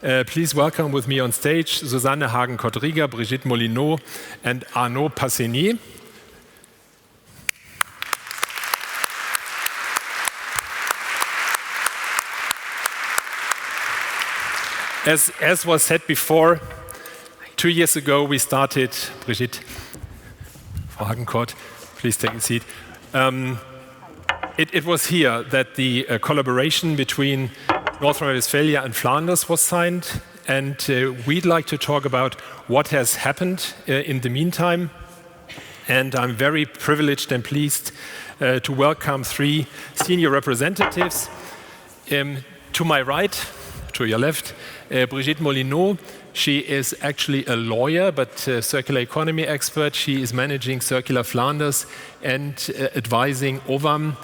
Please welcome with me on stage Susanne Hagen-Kodriger, Brigitte Molineaux, and Arnaud Passini. As was said before, 2 years ago we started, Brigitte, Frau Hagenkort, please take a seat. It was here that the collaboration between North Rhine-Westphalia and Flanders was signed, and we'd like to talk about what has happened in the meantime. And I'm very privileged and pleased to welcome 3 senior representatives. To my right, to your left, Brigitte Molineaux. She is actually a lawyer, but a circular economy expert. She is managing Circular Flanders and advising OVAM,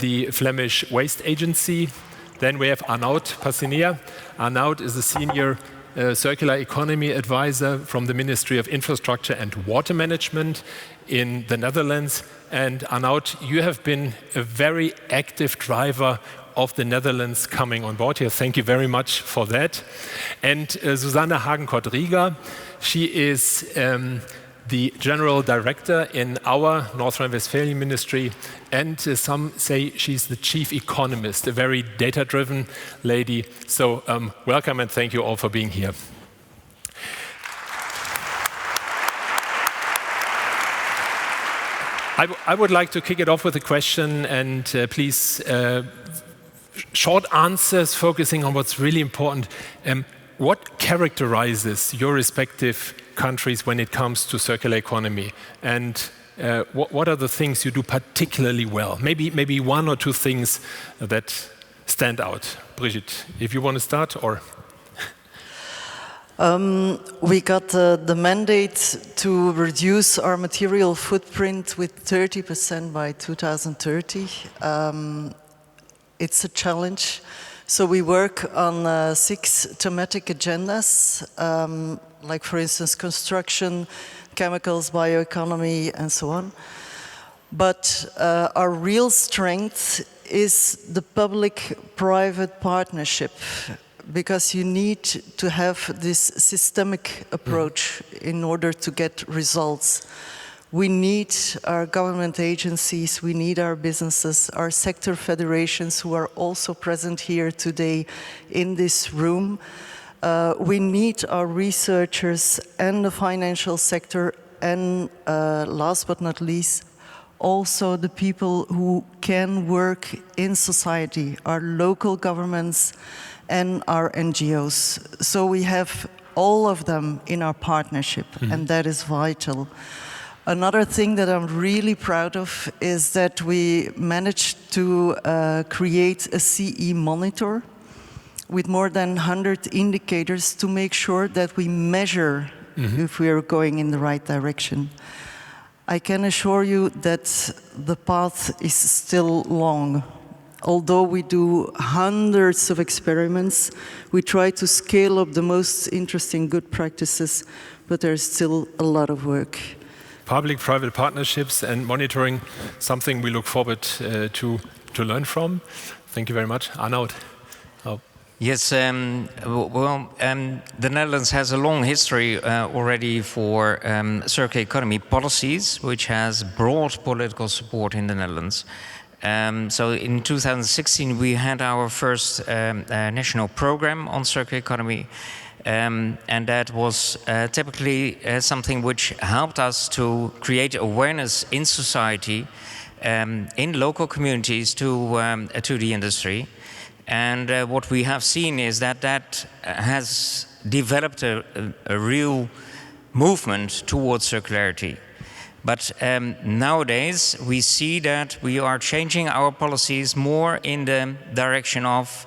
the Flemish Waste Agency. Then we have Arnaud Passini. Arnaud is a senior circular economy advisor from the Ministry of Infrastructure and Water Management in the Netherlands. And Arnaud, you have been a very active driver of the Netherlands coming on board here. Thank you very much for that. And Susanne Hagen-Kodriger, she is the General Director in our North Rhine-Westphalian Ministry, and some say she's the Chief Economist, a very data-driven lady. So welcome and thank you all for being here. I would like to kick it off with a question, and please, short answers focusing on what's really important. What characterizes your respective countries when it comes to circular economy? And what are the things you do particularly well? Maybe 1 or 2 things that stand out. Brigitte, if you want to start, or? We got the mandate to reduce our material footprint with 30% by 2030. It's a challenge. So we work on 6 thematic agendas, like for instance, construction, chemicals, bioeconomy, and so on. But our real strength is the public-private partnership, because you need to have this systemic approach in order to get results. We need our government agencies, we need our businesses, our sector federations who are also present here today in this room. We need our researchers and the financial sector, and last but not least, also the people who can work in society, our local governments and our NGOs. So we have all of them in our partnership, and that is vital. Another thing that I'm really proud of is that we managed to create a CE monitor with more than 100 indicators to make sure that we measure if we are going in the right direction. I can assure you that the path is still long. Although we do hundreds of experiments, we try to scale up the most interesting good practices, but there's still a lot of work. Public-private partnerships and monitoring, something we look forward to learn from. Thank you very much. Arnaud. Oh. Yes, the Netherlands has a long history already for circular economy policies, which has broad political support in the Netherlands. So in 2016, we had our first national program on circular economy. And that was typically something which helped us to create awareness in society, in local communities to the industry. And what we have seen is that has developed a real movement towards circularity. But nowadays we see that we are changing our policies more in the direction of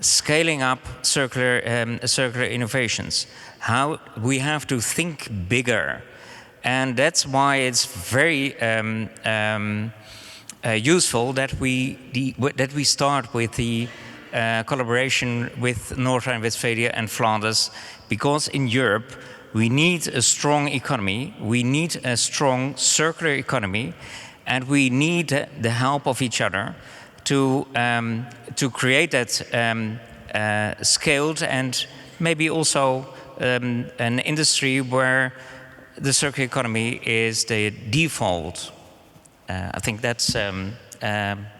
scaling up circular innovations. How we have to think bigger, and that's why it's very useful that we start with the collaboration with North Rhine-Westphalia and Flanders, because in Europe we need a strong economy, we need a strong circular economy, and we need the help of each other to create that scaled, and maybe also an industry where the circular economy is the default. I think that's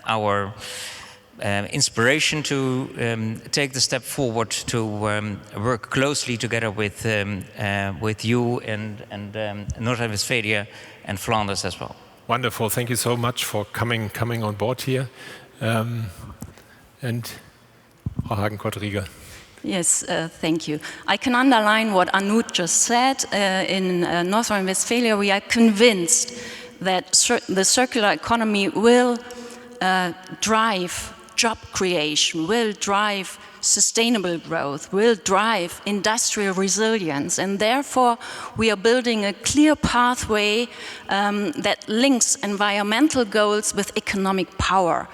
our inspiration to take the step forward to work closely together with you and North Rhine-Westphalia and Flanders as well. Wonderful. Thank you so much for coming on board here. And Frau Hagen-Kottryger. Yes, thank you. I can underline what Anout just said. In North Rhine-Westphalia, we are convinced that the circular economy will drive job creation, will drive sustainable growth, will drive industrial resilience, and therefore we are building a clear pathway that links environmental goals with economic power.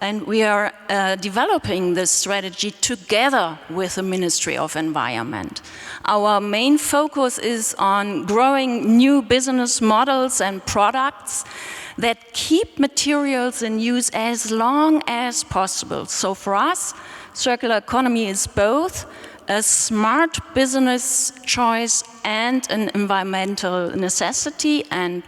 And we are developing this strategy together with the Ministry of Environment. Our main focus is on growing new business models and products that keep materials in use as long as possible. So for us, circular economy is both a smart business choice and an environmental necessity, and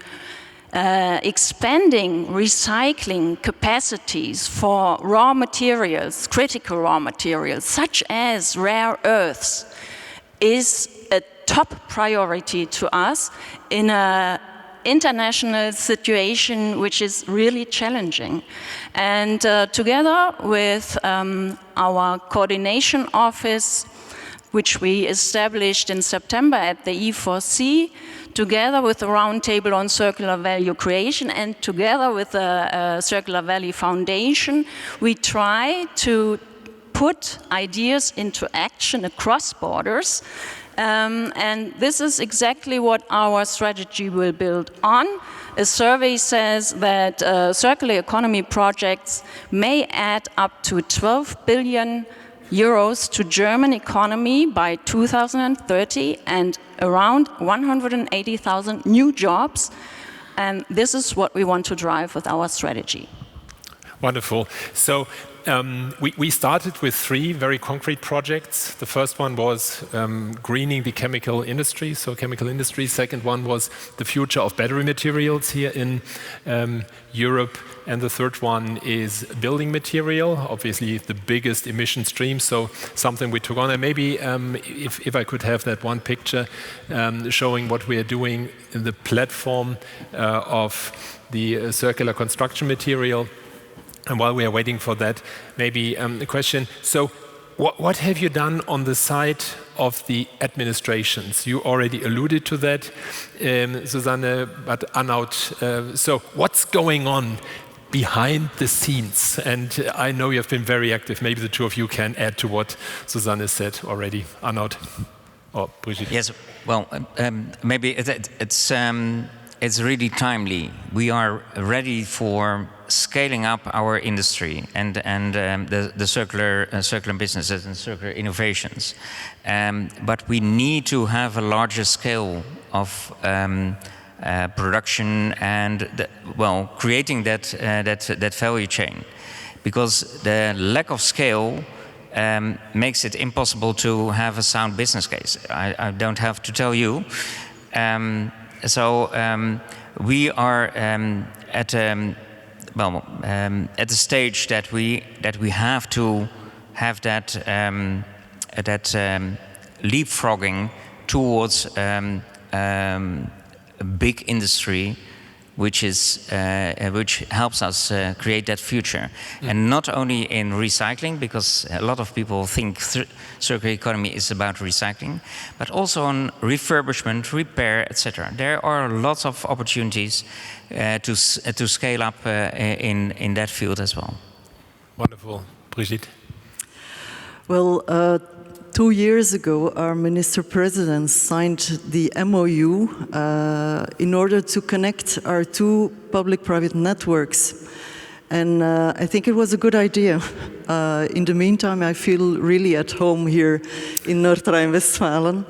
expanding recycling capacities for raw materials, critical raw materials, such as rare earths, is a top priority to us in an international situation which is really challenging. And together with our coordination office, which we established in September at the E4C, together with the Roundtable on Circular Value Creation and together with the Circular Valley Foundation, we try to put ideas into action across borders. And this is exactly what our strategy will build on. A survey says that circular economy projects may add up to 12 billion euros to German economy by 2030 and around 180,000 new jobs. And this is what we want to drive with our strategy. Wonderful. So we started with 3 very concrete projects. The first one was greening the chemical industry, so chemical industry. Second one was the future of battery materials here in Europe. And the third one is building material, obviously the biggest emission stream, so something we took on. And maybe if I could have that one picture showing what we are doing in the platform of the circular construction material. And while we are waiting for that, maybe a question. So what have you done on the side of the administrations? You already alluded to that, Susanne, but Anout, so what's going on behind the scenes? And I know you have been very active. Maybe the two of you can add to what Susanne said already. Anout or Brigitte. Yes, well, maybe it's really timely. We are ready for scaling up our industry and the circular businesses and circular innovations. But we need to have a larger scale of production and creating that value chain, because the lack of scale makes it impossible to have a sound business case. I don't have to tell you. We are at the stage that we have to have that leapfrogging towards a big industry, which helps us create that future. And not only in recycling, because a lot of people think circular economy is about recycling, but also on refurbishment, repair, etc. There are lots of opportunities to scale up in that field as well. Wonderful. Brigitte? Well, 2 years ago, our Minister President signed the MOU in order to connect our 2 public-private networks. And I think it was a good idea. In the meantime, I feel really at home here in North Rhine-Westphalen.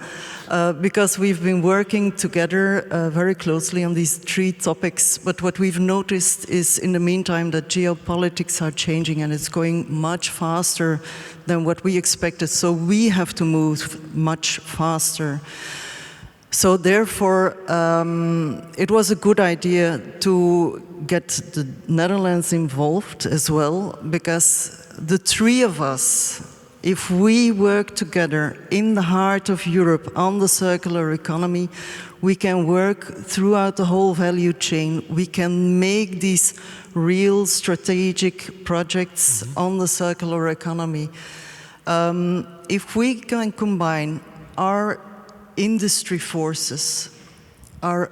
because we've been working together very closely on these 3 topics. But what we've noticed is, in the meantime, that geopolitics are changing and it's going much faster than what we expected. So we have to move much faster. So therefore, it was a good idea to get the Netherlands involved as well, because the 3 of us, if we work together in the heart of Europe on the circular economy, we can work throughout the whole value chain. We can make these real strategic projects on the circular economy. If we can combine our industry forces, our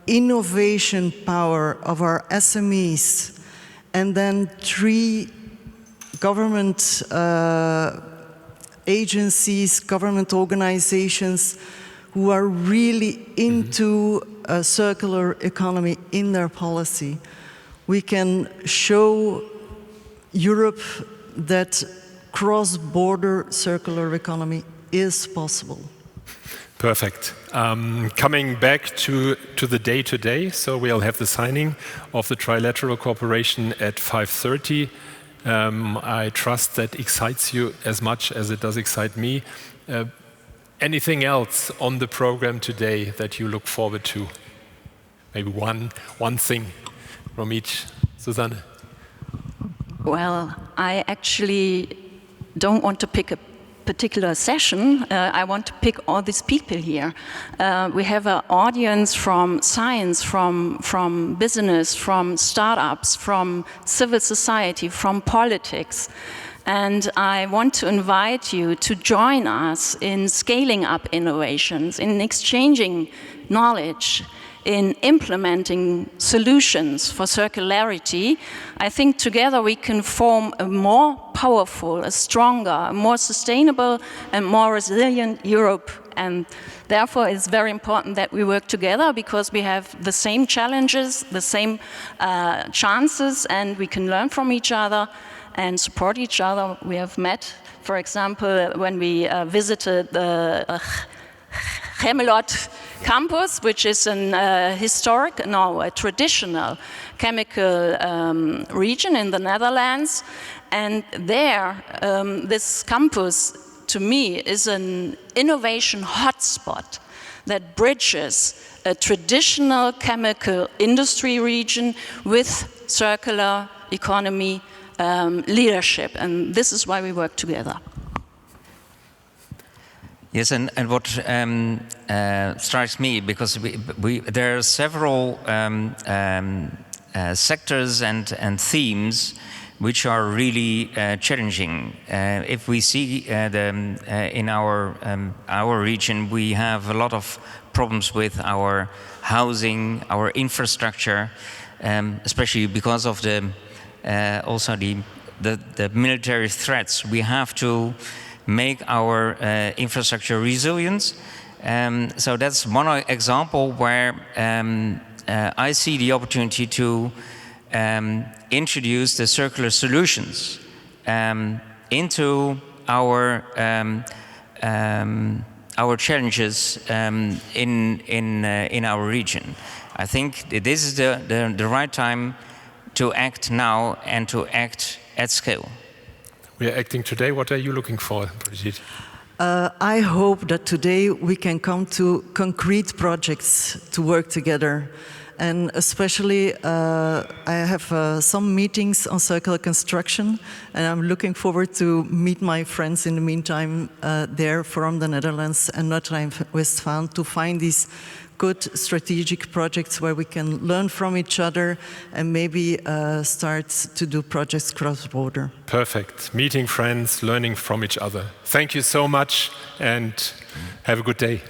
innovation power of our SMEs, and then 3 government agencies, government organizations who are really into a circular economy in their policy, we can show Europe that cross-border circular economy is possible. Perfect. Coming back to the day-to-day, so we'll have the signing of the Trilateral Cooperation at 5:30. I trust that excites you as much as it does excite me. Anything else on the program today that you look forward to? Maybe one thing from each. Susanne? Well, I actually don't want to pick a particular session. I want to pick all these people here. We have an audience from science, from business, from startups, from civil society, from politics. And I want to invite you to join us in scaling up innovations, in exchanging knowledge, in implementing solutions for circularity. I think together we can form a more powerful, a stronger, a more sustainable and more resilient Europe. And therefore it's very important that we work together, because we have the same challenges, the same chances, and we can learn from each other and support each other. We have met, for example, when we visited the Gemmelot campus, which is a traditional chemical region in the Netherlands. And there, this campus, to me, is an innovation hotspot that bridges a traditional chemical industry region with circular economy leadership. And this is why we work together. Yes, and what strikes me, because there are several sectors and themes which are really challenging. If we see in our region, we have a lot of problems with our housing, our infrastructure, especially because of also the military threats. We have to make our infrastructure resilient. So that's one example where I see the opportunity to introduce the circular solutions into our challenges in our region. I think this is the right time to act now and to act at scale. We are acting today. What are you looking for, Brigitte? I hope that today we can come to concrete projects to work together. And especially, I have some meetings on circular construction, and I'm looking forward to meet my friends in the meantime there from the Netherlands and North Rhine-Westphalia to find these good strategic projects where we can learn from each other and maybe start to do projects cross-border. Perfect. Meeting friends, learning from each other. Thank you so much and have a good day.